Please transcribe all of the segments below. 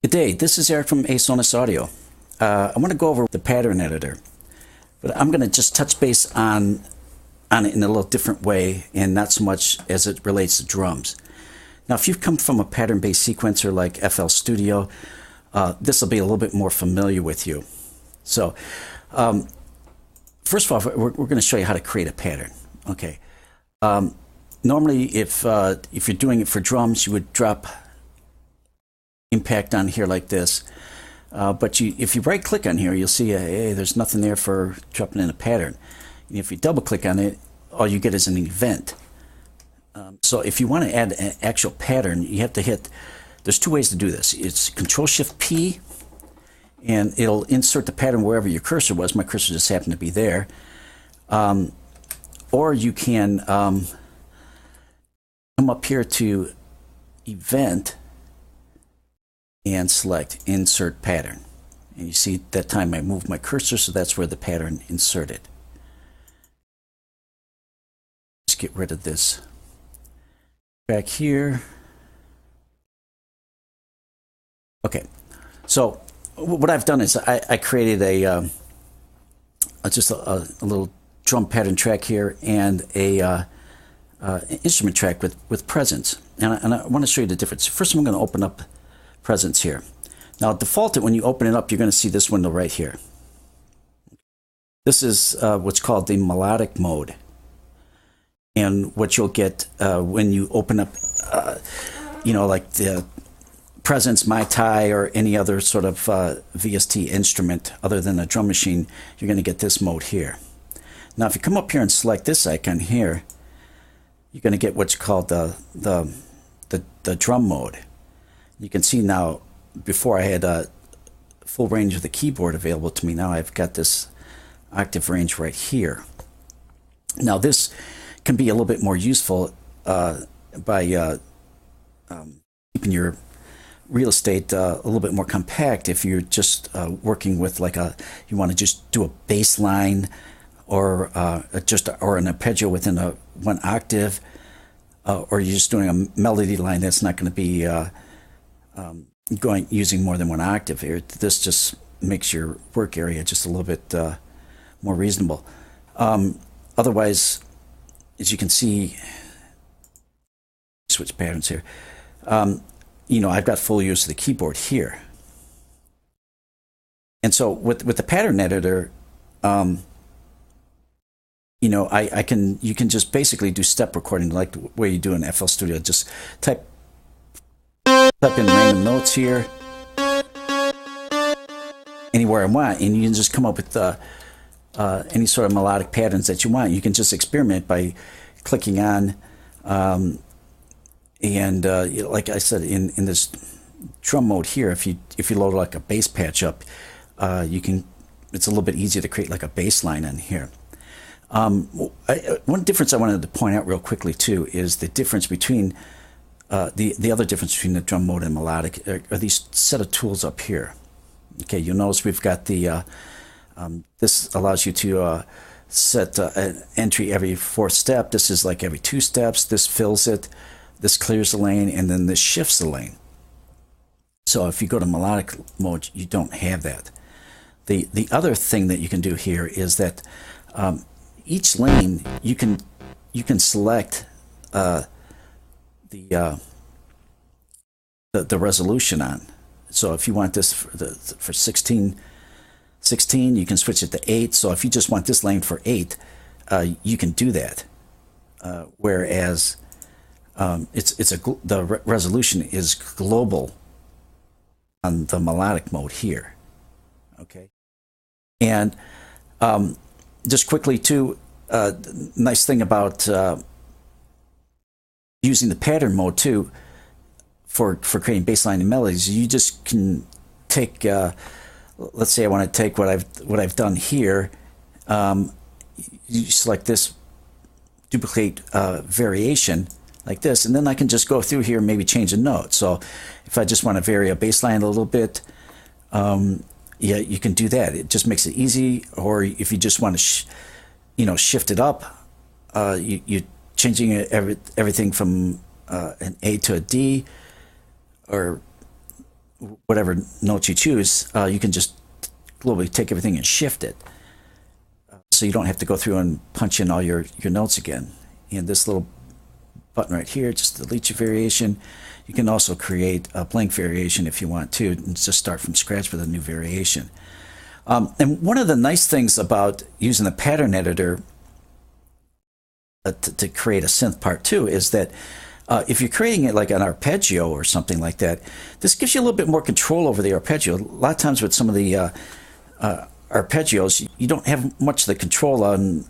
Good day, this is Eric from Presonus Audio. I want to go over the pattern editor, but I'm going to just touch base on it in a little different way and not so much as it relates to drums. Now, if you've come from a pattern-based sequencer like FL Studio, this will be a little bit more familiar with you. So, first of all, we're going to show you how to create a pattern. Okay. Normally, if you're doing it for drums, you would drop impact on here like this, but if you right click on here, you'll see hey, there's nothing there for dropping in a pattern. And if you double click on it, all you get is an event. So if you want to add an actual pattern, you have to hit, there's two ways to do this. It's Control-Shift-P, and it'll insert the pattern wherever your cursor was. My cursor just happened to be there. Or you can come up here to Event and select Insert Pattern. And you see that time I moved my cursor, so that's where the pattern inserted. Let's get rid of this back here. Okay, so what I've done is I created just a little drum pattern track here and a instrument track with presence, and I want to show you the difference. First, I'm going to open up presence here. Now, defaulted, when you open it up, you're going to see this window right here. This is what's called the melodic mode. And what you'll get when you open up, like the Presence, Mai Tai, or any other sort of VST instrument other than a drum machine, you're going to get this mode here. Now, if you come up here and select this icon here, you're going to get what's called the drum mode. You can see now, before I had a full range of the keyboard available to me, now I've got this octave range right here. Now this can be a little bit more useful by keeping your real estate a little bit more compact if you're just working with you want to just do a bass line or an arpeggio within one octave, or you're just doing a melody line that's not going to be using more than one octave here. This just makes your work area just a little bit more reasonable. Otherwise, as you can see, switch patterns here. I've got full use of the keyboard here, and so with the pattern editor, you can just basically do step recording like the way you do in FL Studio. Just type in random notes here anywhere I want, and you can just come up with any sort of melodic patterns that you want. You can just experiment by clicking on like I said, in this drum mode here, if you load like a bass patch up, it's a little bit easier to create like a bass line in here. One difference I wanted to point out real quickly too is the difference between the other difference between the drum mode and melodic are these set of tools up here. Okay, you'll notice we've got the this allows you to set an entry every fourth step. This is like every 2 steps. This fills it, this clears the lane, and then this shifts the lane. So if you go to melodic mode, you don't have that. The other thing that you can do here is that each lane you can select the resolution on. So if you want this for 16, you can switch it to 8. So if you just want this lane for 8, you can do that. Whereas the resolution is global on the melodic mode here. Okay, and just quickly too, nice thing about using the pattern mode too for creating bassline and melodies, you just can take let's say I want to take what I've done here. You select this duplicate variation like this, and then I can just go through here and maybe change a note. So if I just want to vary a bass line a little bit, yeah, you can do that. It just makes it easy. Or if you just want to shift it up, you changing everything from an A to a D, or whatever note you choose, you can just globally take everything and shift it. So you don't have to go through and punch in all your notes again. And this little button right here just deletes your variation. You can also create a blank variation if you want to, and just start from scratch with a new variation. And one of the nice things about using the pattern editor to create a synth part too is that if you're creating it like an arpeggio or something like that, this gives you a little bit more control over the arpeggio. A lot of times with some of the arpeggios, you don't have much of the control on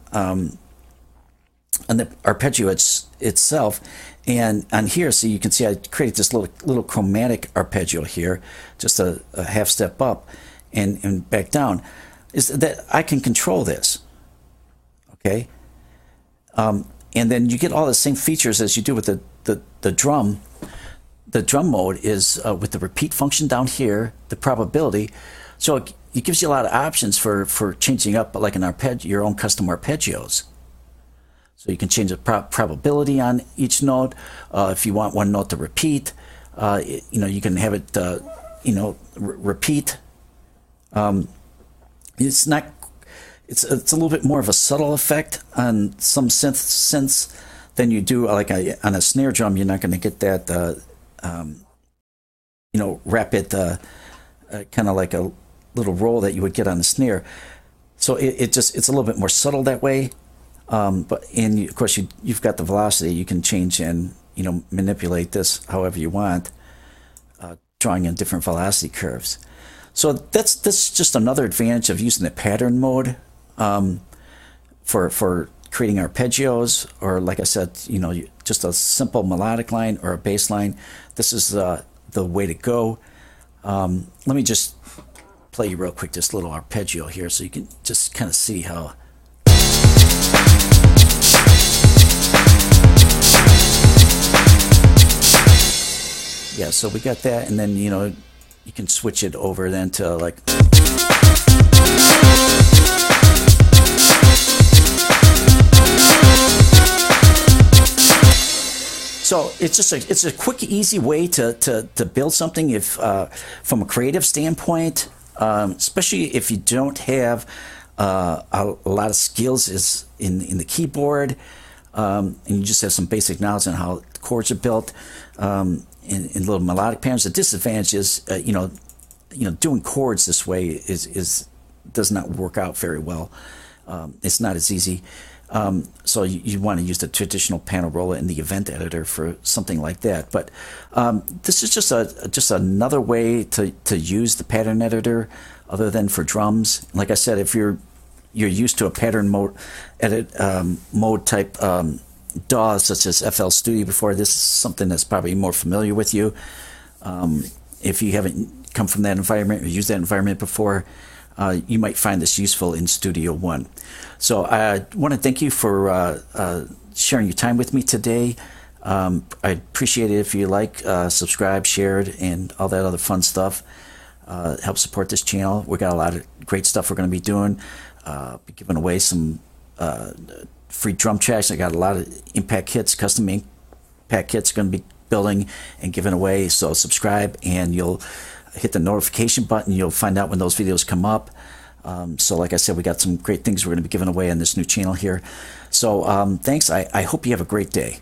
the arpeggio itself. And on here, so you can see I created this little chromatic arpeggio here, just a half step up and back down, is that I can control this. Okay. And then you get all the same features as you do with the drum. The drum mode is with the repeat function down here, the probability. So it gives you a lot of options for changing up like an arpeggio, your own custom arpeggios. So you can change the probability on each note. If you want one note to repeat, you can have it, repeat. It's not. It's a little bit more of a subtle effect on some synths than you do like on a snare drum. You're not going to get that, rapid, kind of like a little roll that you would get on the snare. So it's a little bit more subtle that way. But of course you've got the velocity. You can change and manipulate this however you want, drawing in different velocity curves. So that's just another advantage of using the pattern mode for creating arpeggios, or like I said, just a simple melodic line or a bass line. This is the way to go. Let me just play you real quick this little arpeggio here so you can just kind of see how. Yeah, so we got that, and then you can switch it over then to like. So it's a quick, easy way to build something if from a creative standpoint, especially if you don't have a lot of skills is in the keyboard, and you just have some basic knowledge on how the chords are built, in little melodic patterns. The disadvantage is doing chords this way does not work out very well. It's not as easy. So you want to use the traditional panel roller in the event editor for something like that. But this is just another way to use the pattern editor other than for drums. Like I said, if you're used to a pattern mode type DAW such as FL Studio before, this is something that's probably more familiar with you. If you haven't come from that environment or used that environment before, you might find this useful in Studio One. So I want to thank you for sharing your time with me today. I'd appreciate it if you subscribe, shared, and all that other fun stuff. Help support this channel. We got a lot of great stuff we're going to be doing. Be giving away some free drum tracks. I got a lot of impact kits, custom impact kits going to be building and giving away. So subscribe and you'll hit the notification button. You'll find out when those videos come up. So like I said, we got some great things we're going to be giving away on this new channel here. So thanks. I hope you have a great day.